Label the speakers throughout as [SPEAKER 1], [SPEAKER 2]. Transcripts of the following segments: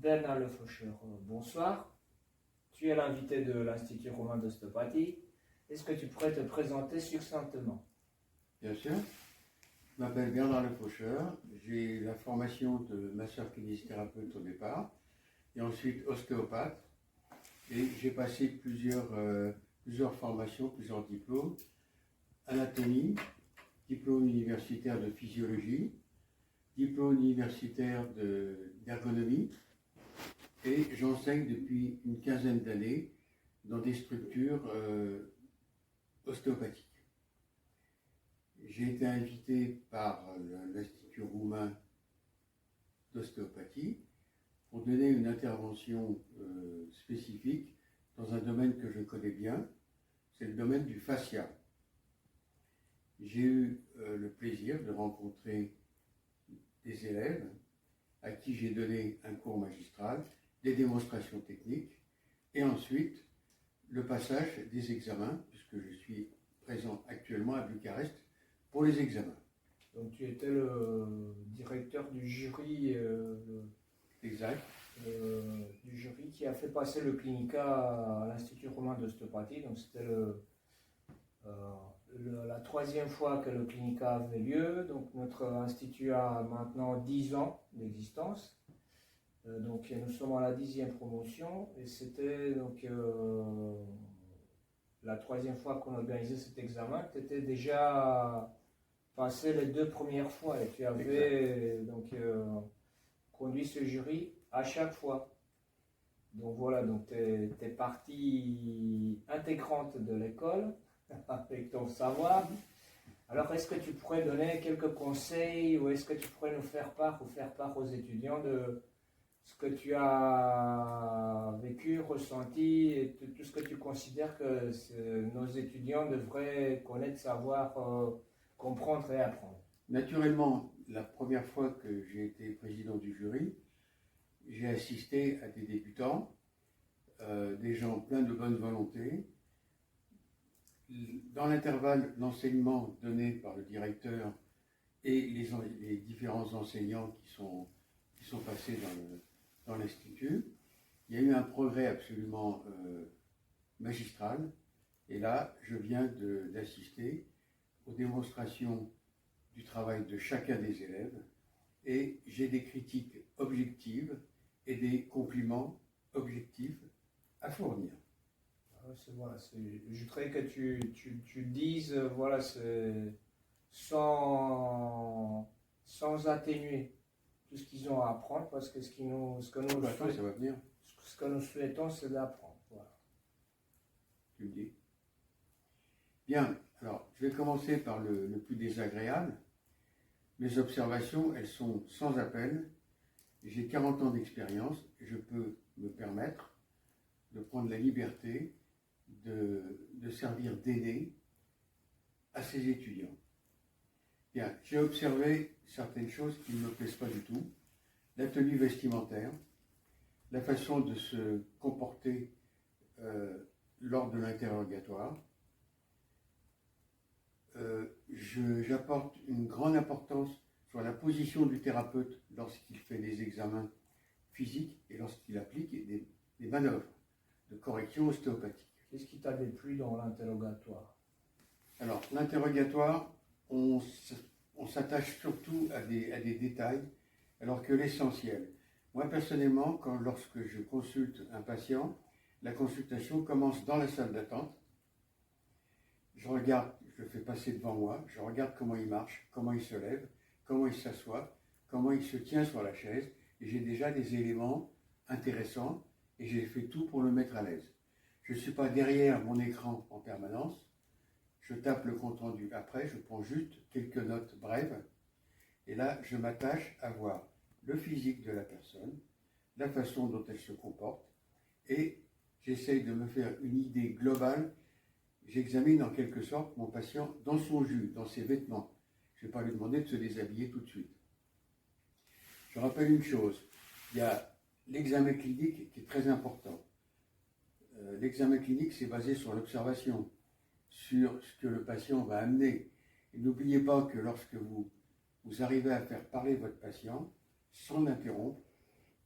[SPEAKER 1] Bernard Le Faucheur, bonsoir. Tu es l'invité de l'Institut romain d'ostéopathie. Est-ce que tu pourrais te présenter succinctement?
[SPEAKER 2] Bien sûr. Je m'appelle Bernard Le Faucheur. J'ai la formation de masseur-kinésithérapeute au départ et ensuite ostéopathe. Et j'ai passé plusieurs formations, plusieurs diplômes. Anatomie, diplôme universitaire de physiologie, diplôme universitaire d'ergonomie. Et j'enseigne depuis une quinzaine d'années dans des structures ostéopathiques. J'ai été invité par l'Institut roumain d'ostéopathie pour donner une intervention spécifique dans un domaine que je connais bien, c'est le domaine du fascia. J'ai eu le plaisir de rencontrer des élèves à qui j'ai donné un cours magistral, des démonstrations techniques et ensuite le passage des examens, puisque je suis présent actuellement à Bucarest pour les examens.
[SPEAKER 1] Donc tu étais le directeur du jury,
[SPEAKER 2] Exact.
[SPEAKER 1] Du jury qui a fait passer le clinica à l'Institut romain d'ostéopathie. Donc c'était la troisième fois que le clinica avait lieu. Donc notre institut a maintenant 10 ans d'existence. Donc nous sommes à la 10e promotion et c'était donc la troisième fois qu'on organisait cet examen. Tu étais déjà passé les 2 premières fois et tu avais donc conduit ce jury à chaque fois. Donc voilà, donc tu es partie intégrante de l'école avec ton savoir. Alors est-ce que tu pourrais donner quelques conseils ou est-ce que tu pourrais nous faire part aux étudiants de ce que tu as vécu, ressenti et tout ce que tu considères que nos étudiants devraient connaître, savoir, comprendre et apprendre?
[SPEAKER 2] Naturellement, la première fois que j'ai été président du jury, j'ai assisté à des débutants, des gens pleins de bonne volonté. Dans l'intervalle, l'enseignement donné par le directeur et les différents enseignants qui sont passés dans l'institut, il y a eu un progrès absolument magistral. Et là, je viens d'assister aux démonstrations du travail de chacun des élèves et j'ai des critiques objectives et des compliments objectifs à fournir.
[SPEAKER 1] Voilà, je voudrais que tu dises, voilà, sans atténuer tout ce qu'ils ont à apprendre, parce que ce que nous
[SPEAKER 2] ça va venir.
[SPEAKER 1] Ce que nous souhaitons, c'est d'apprendre. Voilà.
[SPEAKER 2] Tu me dis. Bien, alors je vais commencer par le plus désagréable. Mes observations, elles sont sans appel. J'ai 40 ans d'expérience et je peux me permettre de prendre la liberté de servir d'aîné à ces étudiants. Bien, j'ai observé certaines choses qui ne me plaisent pas du tout. La tenue vestimentaire, la façon de se comporter lors de l'interrogatoire. J'apporte une grande importance sur la position du thérapeute lorsqu'il fait des examens physiques et lorsqu'il applique des manœuvres de correction ostéopathique.
[SPEAKER 1] Qu'est-ce qui t'a déplu dans l'interrogatoire?
[SPEAKER 2] Alors, l'interrogatoire, on s'attache surtout à des détails, alors que l'essentiel. Moi, personnellement, lorsque je consulte un patient, la consultation commence dans la salle d'attente. Je regarde, je le fais passer devant moi, je regarde comment il marche, comment il se lève, comment il s'assoit, comment il se tient sur la chaise, et j'ai déjà des éléments intéressants, et j'ai fait tout pour le mettre à l'aise. Je ne suis pas derrière mon écran en permanence, je tape le compte-rendu. Après, je prends juste quelques notes brèves, et là, je m'attache à voir le physique de la personne, la façon dont elle se comporte, et j'essaye de me faire une idée globale. J'examine en quelque sorte mon patient dans son jus, dans ses vêtements. Je ne vais pas lui demander de se déshabiller tout de suite. Je rappelle une chose, il y a l'examen clinique qui est très important. L'examen clinique, c'est basé sur l'observation, sur ce que le patient va amener. Et n'oubliez pas que lorsque vous arrivez à faire parler votre patient, sans l'interrompre,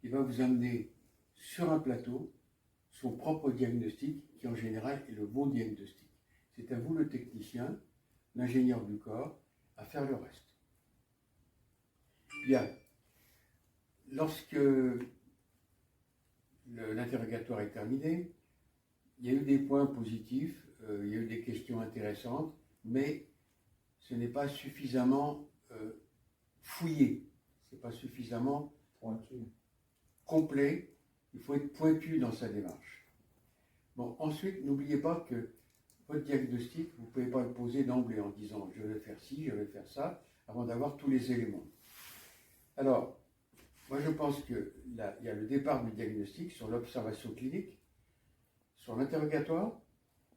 [SPEAKER 2] il va vous amener sur un plateau son propre diagnostic, qui en général est le bon diagnostic. C'est à vous, le technicien, l'ingénieur du corps, à faire le reste. Bien. Lorsque l'interrogatoire est terminé, il y a eu des points positifs, il y a eu des questions intéressantes, mais ce n'est pas suffisamment fouillé, ce n'est pas suffisamment
[SPEAKER 1] Pointu.
[SPEAKER 2] complet, il faut être pointu dans sa démarche. Bon, ensuite, n'oubliez pas que votre diagnostic, vous ne pouvez pas le poser d'emblée en disant je vais faire ci, je vais faire ça, avant d'avoir tous les éléments. Alors, moi je pense qu'il y a le départ du diagnostic sur l'observation clinique, sur l'interrogatoire,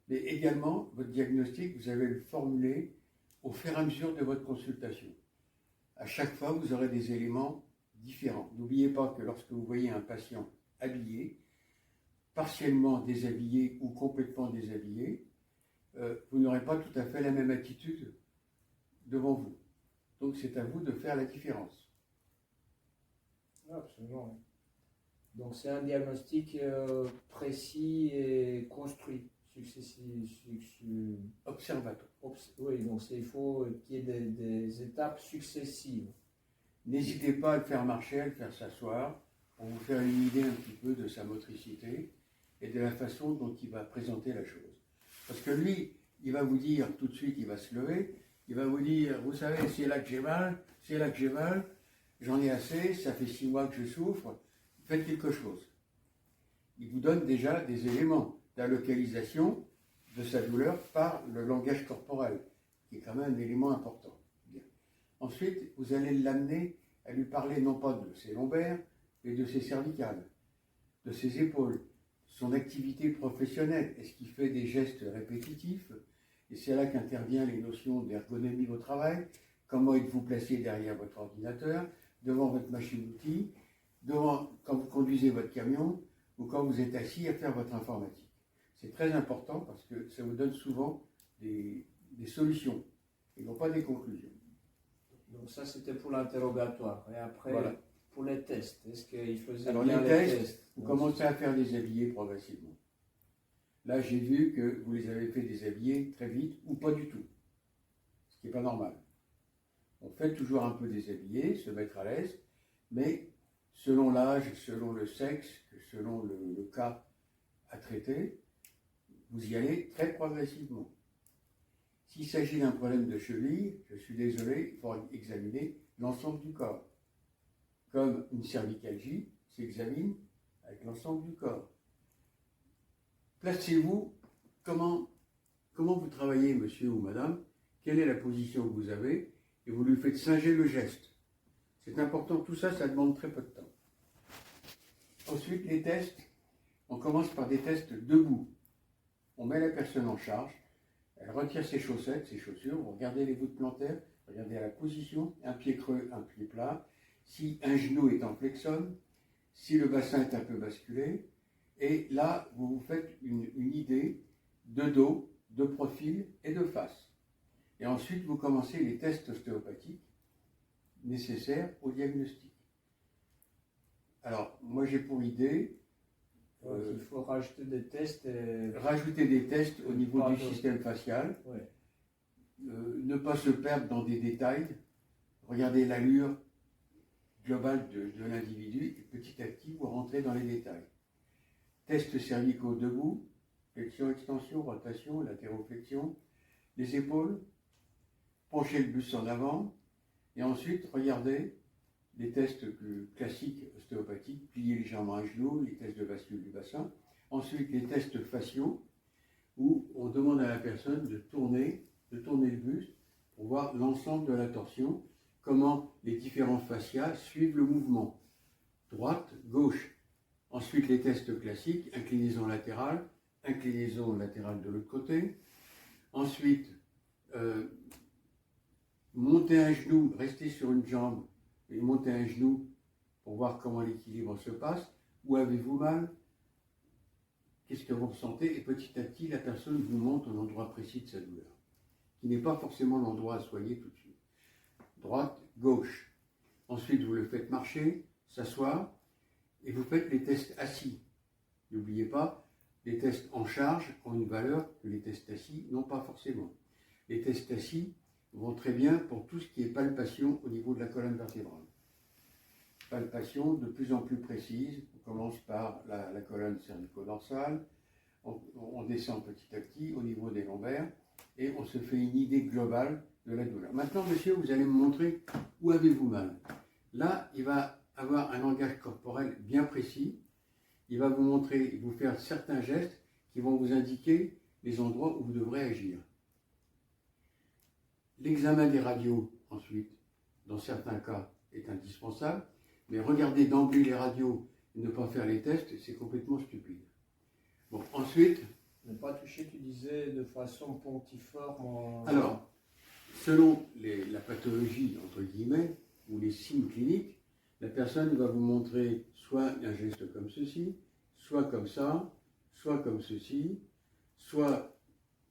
[SPEAKER 2] mais également votre diagnostic, vous allez le formuler au fur et à mesure de votre consultation. À chaque fois, vous aurez des éléments différents. N'oubliez pas que lorsque vous voyez un patient habillé, partiellement déshabillé ou complètement déshabillé, vous n'aurez pas tout à fait la même attitude devant vous. Donc c'est à vous de faire la différence.
[SPEAKER 1] Absolument. Oui. Donc c'est un diagnostic précis et construit, successif.
[SPEAKER 2] Observatoire.
[SPEAKER 1] Oui, donc il faut qu'il y ait des étapes successives.
[SPEAKER 2] N'hésitez pas à le faire marcher, à le faire s'asseoir, pour vous faire une idée un petit peu de sa motricité et de la façon dont il va présenter la chose. Parce que lui, il va vous dire tout de suite, il va se lever, il va vous dire, vous savez, c'est là que j'ai mal, c'est là que j'ai mal, j'en ai assez, ça fait 6 mois que je souffre, faites quelque chose. Il vous donne déjà des éléments de la localisation de sa douleur par le langage corporel, qui est quand même un élément important. Bien. Ensuite, vous allez l'amener à lui parler non pas de ses lombaires, mais de ses cervicales, de ses épaules, son activité professionnelle. Est-ce qu'il fait des gestes répétitifs? Et c'est là qu'interviennent les notions d'ergonomie au travail. Comment êtes-vous placé derrière votre ordinateur, devant votre machine-outil, quand vous conduisez votre camion ou quand vous êtes assis à faire votre informatique. C'est très important parce que ça vous donne souvent des solutions et non pas des conclusions.
[SPEAKER 1] Donc ça, c'était pour l'interrogatoire. Et après,
[SPEAKER 2] voilà.
[SPEAKER 1] Pour les tests, est-ce qu'il faisait
[SPEAKER 2] Alors
[SPEAKER 1] bien
[SPEAKER 2] les tests, vous commencez à faire déshabiller progressivement. Là, j'ai vu que vous les avez fait déshabiller très vite ou pas du tout, ce qui n'est pas normal. On fait toujours un peu déshabiller, se mettre à l'aise, mais selon l'âge, selon le sexe, selon le cas à traiter, vous y allez très progressivement. S'il s'agit d'un problème de cheville, je suis désolé, il faut examiner l'ensemble du corps. Comme une cervicalgie s'examine avec l'ensemble du corps. Placez-vous, comment vous travaillez, monsieur ou madame, quelle est la position que vous avez, et vous lui faites singer le geste. C'est important, tout ça, ça demande très peu de temps. Ensuite, les tests, on commence par des tests debout. On met la personne en charge, elle retire ses chaussettes, ses chaussures, vous regardez les voûtes plantaires, regardez à la position, un pied creux, un pied plat, si un genou est en flexion, si le bassin est un peu basculé, et là, vous vous faites une idée de dos, de profil et de face. Et ensuite, vous commencez les tests ostéopathiques nécessaires au diagnostic. Alors, moi j'ai pour idée...
[SPEAKER 1] il faut rajouter des tests.
[SPEAKER 2] Rajouter des tests au niveau du système facial.
[SPEAKER 1] Ouais.
[SPEAKER 2] Ne pas se perdre dans des détails. Regardez l'allure globale de l'individu et petit à petit, vous rentrez dans les détails. Tests cervicaux debout, flexion, extension, rotation, latéroflexion, les épaules, penchez le buste en avant, et ensuite, regardez les tests classiques ostéopathiques, plier légèrement un genou, les tests de bascule du bassin. Ensuite, les tests faciaux, où on demande à la personne de tourner le buste pour voir l'ensemble de la torsion, comment les différents fascias suivent le mouvement. Droite, gauche. Ensuite, les tests classiques, inclinaison latérale de l'autre côté. Ensuite, monter un genou, rester sur une jambe et monter un genou pour voir comment l'équilibre se passe. Où avez-vous mal? Qu'est-ce que vous ressentez? Et petit à petit, la personne vous montre un endroit précis de sa douleur, qui n'est pas forcément l'endroit à soigner tout de suite. Droite, gauche. Ensuite, vous le faites marcher, s'asseoir, et vous faites les tests assis. N'oubliez pas, les tests en charge ont une valeur que les tests assis n'ont pas forcément. Les tests assis vont très bien pour tout ce qui est palpation au niveau de la colonne vertébrale. Palpation de plus en plus précise. On commence par la colonne cervico-dorsale, on descend petit à petit au niveau des lombaires et on se fait une idée globale de la douleur. Maintenant, monsieur, vous allez me montrer où avez-vous mal. Là, il va avoir un langage corporel bien précis. Il va vous montrer, vous faire certains gestes qui vont vous indiquer les endroits où vous devrez agir. L'examen des radios, ensuite, dans certains cas, est indispensable, mais regarder d'emblée les radios et ne pas faire les tests, c'est complètement stupide. Bon, ensuite...
[SPEAKER 1] Ne pas toucher, tu disais, de façon pontiforme.
[SPEAKER 2] Alors, selon la pathologie, entre guillemets, ou les signes cliniques, la personne va vous montrer soit un geste comme ceci, soit comme ça, soit comme ceci, soit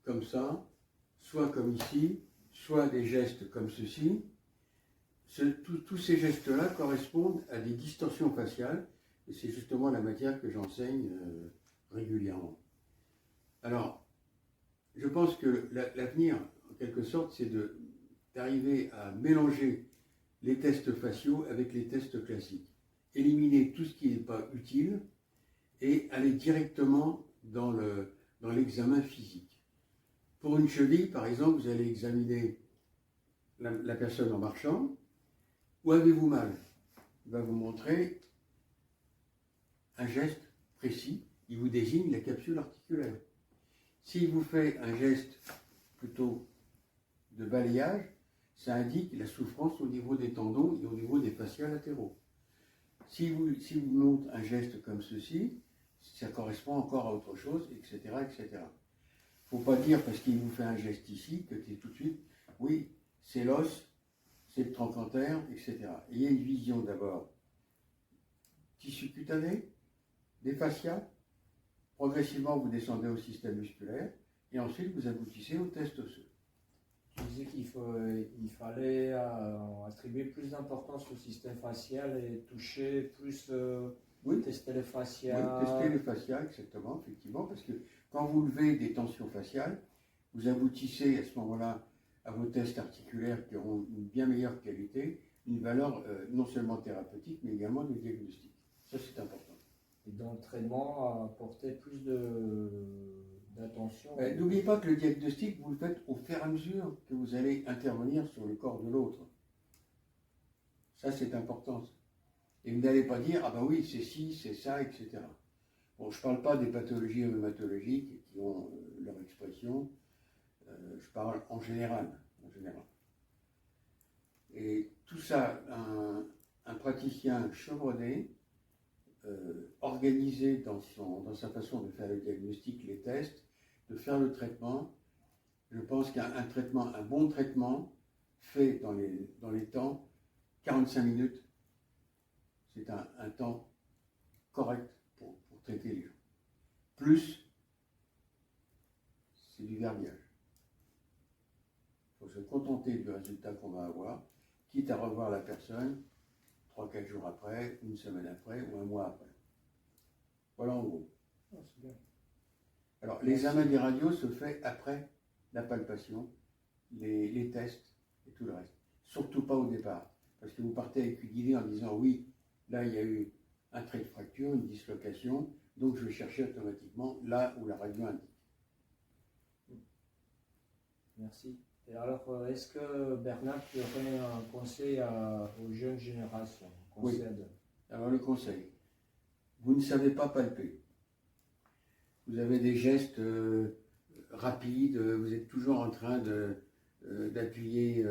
[SPEAKER 2] comme ça, soit comme ici, soit des gestes comme ceci. Tous ces gestes-là correspondent à des distorsions faciales, et c'est justement la matière que j'enseigne régulièrement. Alors, je pense que l'avenir, en quelque sorte, c'est d'arriver à mélanger les tests faciaux avec les tests classiques. Éliminer tout ce qui n'est pas utile et aller directement dans l'examen physique. Pour une cheville, par exemple, vous allez examiner la personne en marchant. Où avez-vous mal? Il va vous montrer un geste précis. Il vous désigne la capsule articulaire. S'il vous fait un geste plutôt de balayage, ça indique la souffrance au niveau des tendons et au niveau des fascias latéraux. Si vous montrez un geste comme ceci, ça correspond encore à autre chose, etc. etc. Il ne faut pas dire parce qu'il vous fait un geste ici que c'est tout de suite, oui, c'est l'os, c'est le trochanter, etc. Il y a une vision d'abord tissu cutané, des fascias, progressivement vous descendez au système musculaire et ensuite vous aboutissez au test osseux.
[SPEAKER 1] Tu disais qu'il fallait attribuer plus d'importance au système facial et toucher plus,
[SPEAKER 2] Oui.
[SPEAKER 1] Tester les fascias.
[SPEAKER 2] Oui, tester les fascias, exactement, effectivement, parce que quand vous levez des tensions faciales, vous aboutissez à ce moment-là à vos tests articulaires qui auront une bien meilleure qualité, une valeur non seulement thérapeutique, mais également de diagnostic. Ça, c'est important.
[SPEAKER 1] Et dans le traitement, apporter plus d'attention.
[SPEAKER 2] N'oubliez pas que le diagnostic, vous le faites au fur et à mesure que vous allez intervenir sur le corps de l'autre. Ça, c'est important. Et vous n'allez pas dire, ah ben oui, c'est ci, c'est ça, etc. Bon, je ne parle pas des pathologies rhumatologiques qui ont leur expression, je parle en général. Et tout ça, un praticien chevronné, organisé dans sa façon de faire le diagnostic, les tests, de faire le traitement, je pense un bon traitement fait dans les temps, 45 minutes, c'est un temps correct pour traiter les gens. Plus, c'est du verbiage. Il faut se contenter du résultat qu'on va avoir, quitte à revoir la personne 3-4 jours après, une semaine après ou un mois après. Voilà en gros.
[SPEAKER 1] Oh, c'est bien.
[SPEAKER 2] Alors, l'examen des radios se fait après la palpation, les tests et tout le reste. Surtout pas au départ, parce que vous partez avec une idée en disant oui, là il y a eu un trait de fracture, une dislocation, donc je vais chercher automatiquement là où la radio indique.
[SPEAKER 1] Merci. Et alors, est-ce que Bernard, tu aurais un conseil aux jeunes générations?
[SPEAKER 2] Oui. Alors le conseil, vous ne savez pas palper. Vous avez des gestes rapides, vous êtes toujours en train d'appuyer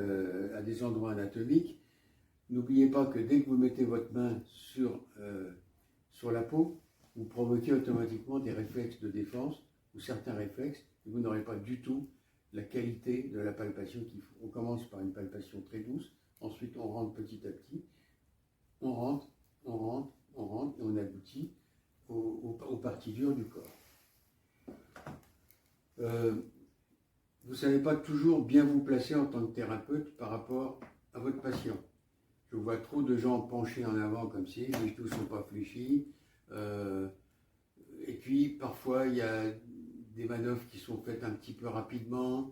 [SPEAKER 2] à des endroits anatomiques. N'oubliez pas que dès que vous mettez votre main sur la peau, vous provoquez automatiquement des réflexes de défense ou certains réflexes et vous n'aurez pas du tout la qualité de la palpation qu'il faut. On commence par une palpation très douce, ensuite on rentre petit à petit, on rentre et on aboutit aux parties dures du corps. Vous ne savez pas toujours bien vous placer en tant que thérapeute par rapport à votre patient. Je vois trop de gens penchés en avant comme si les genoux ne sont pas fléchis. Et puis parfois il y a des manœuvres qui sont faites un petit peu rapidement.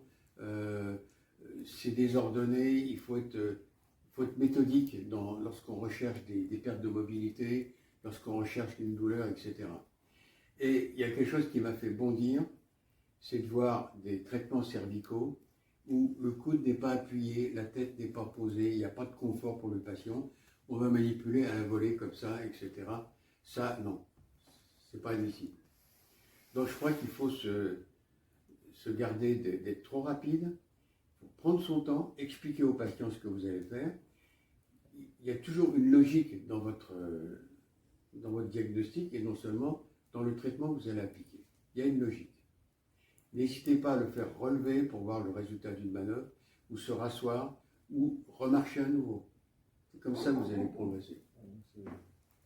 [SPEAKER 2] C'est désordonné. Il faut être méthodique lorsqu'on recherche des pertes de mobilité, lorsqu'on recherche une douleur, etc. Et il y a quelque chose qui m'a fait bondir, c'est de voir des traitements cervicaux où le coude n'est pas appuyé, la tête n'est pas posée, il n'y a pas de confort pour le patient. On va manipuler à la volée comme ça, etc. Ça, non, c'est pas admissible. Donc je crois qu'il faut se garder d'être trop rapide, faut prendre son temps, expliquer au patient ce que vous allez faire. Il y a toujours une logique dans votre diagnostic et non seulement dans le traitement que vous allez appliquer. Il y a une logique. N'hésitez pas à le faire relever pour voir le résultat d'une manœuvre, ou se rasseoir, ou remarcher à nouveau. C'est comme ça que vous allez progresser.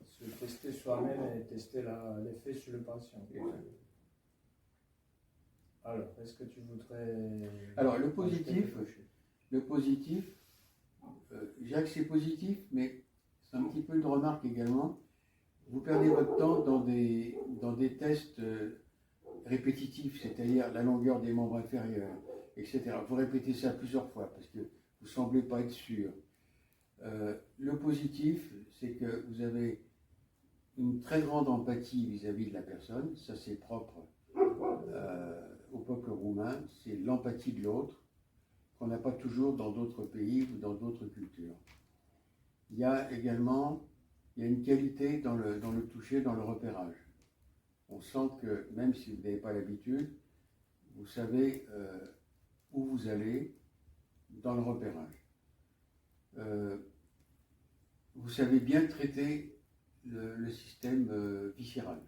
[SPEAKER 1] Se tester soi-même et tester l'effet sur le patient. Alors, est-ce que tu voudrais...
[SPEAKER 2] Alors, le positif, Jacques, c'est positif, mais c'est un petit peu de remarque également. Vous perdez votre temps dans des tests répétitifs, c'est-à-dire la longueur des membres inférieurs, etc. Vous répétez ça plusieurs fois parce que vous ne semblez pas être sûr. Le positif, c'est que vous avez une très grande empathie vis-à-vis de la personne. Ça, c'est propre au peuple roumain. C'est l'empathie de l'autre qu'on n'a pas toujours dans d'autres pays ou dans d'autres cultures. Il y a également une qualité dans le toucher, dans le repérage. On sent que même si vous n'avez pas l'habitude, vous savez où vous allez dans le repérage. Vous savez bien traiter le système viscéral.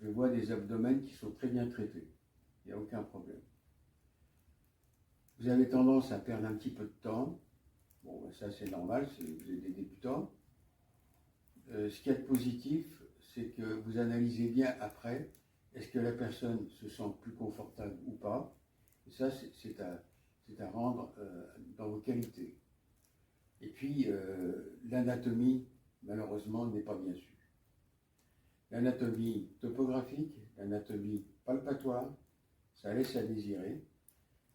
[SPEAKER 2] Je vois des abdomens qui sont très bien traités. Il n'y a aucun problème. Vous avez tendance à perdre un petit peu de temps. Bon, ça c'est normal, vous êtes des débutants. Ce qu'il y a de positif, c'est que vous analysez bien après, est-ce que la personne se sent plus confortable ou pas. Et ça, c'est à rendre dans vos qualités. Et puis, l'anatomie, malheureusement, n'est pas bien sûre. L'anatomie topographique, l'anatomie palpatoire, ça laisse à désirer.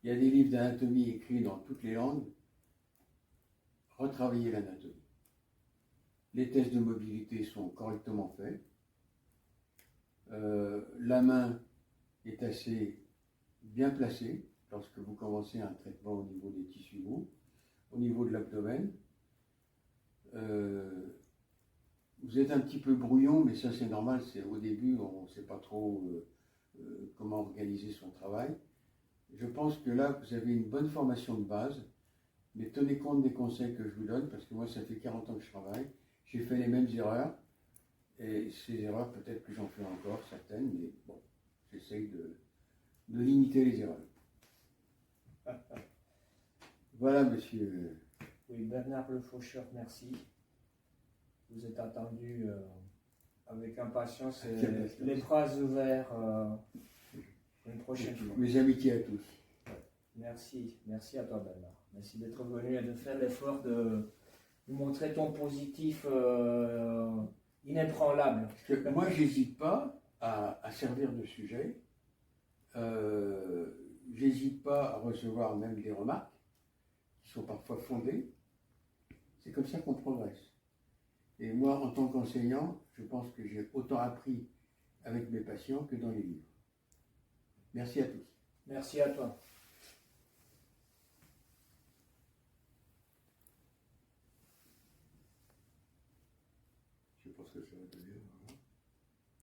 [SPEAKER 2] Il y a des livres d'anatomie écrits dans toutes les langues. Retravaillez l'anatomie. Les tests de mobilité sont correctement faits. La main est assez bien placée lorsque vous commencez un traitement au niveau des tissus mous, au niveau de l'abdomen. Vous êtes un petit peu brouillon, mais ça c'est normal, c'est au début, on ne sait pas trop comment organiser son travail. Je pense que là, vous avez une bonne formation de base, mais tenez compte des conseils que je vous donne, parce que moi, ça fait 40 ans que je travaille. J'ai fait les mêmes erreurs, et ces erreurs, peut-être que j'en fais encore certaines, mais bon, j'essaye de limiter les erreurs. Voilà, monsieur.
[SPEAKER 1] Oui, Bernard Le Faucheur, merci. Vous êtes attendu avec impatience et les bras ouverts une prochaine fois.
[SPEAKER 2] Mes amitiés à tous.
[SPEAKER 1] Merci à toi Bernard. Merci d'être venu et de faire l'effort de nous montrer ton positif inébranlable.
[SPEAKER 2] Moi, j'hésite pas à servir de sujet. J'hésite pas à recevoir même des remarques qui sont parfois fondées. C'est comme ça qu'on progresse. Et moi, en tant qu'enseignant, je pense que j'ai autant appris avec mes patients que dans les livres. Merci à tous.
[SPEAKER 1] Merci à toi.
[SPEAKER 2] Je pense que ça va te dire.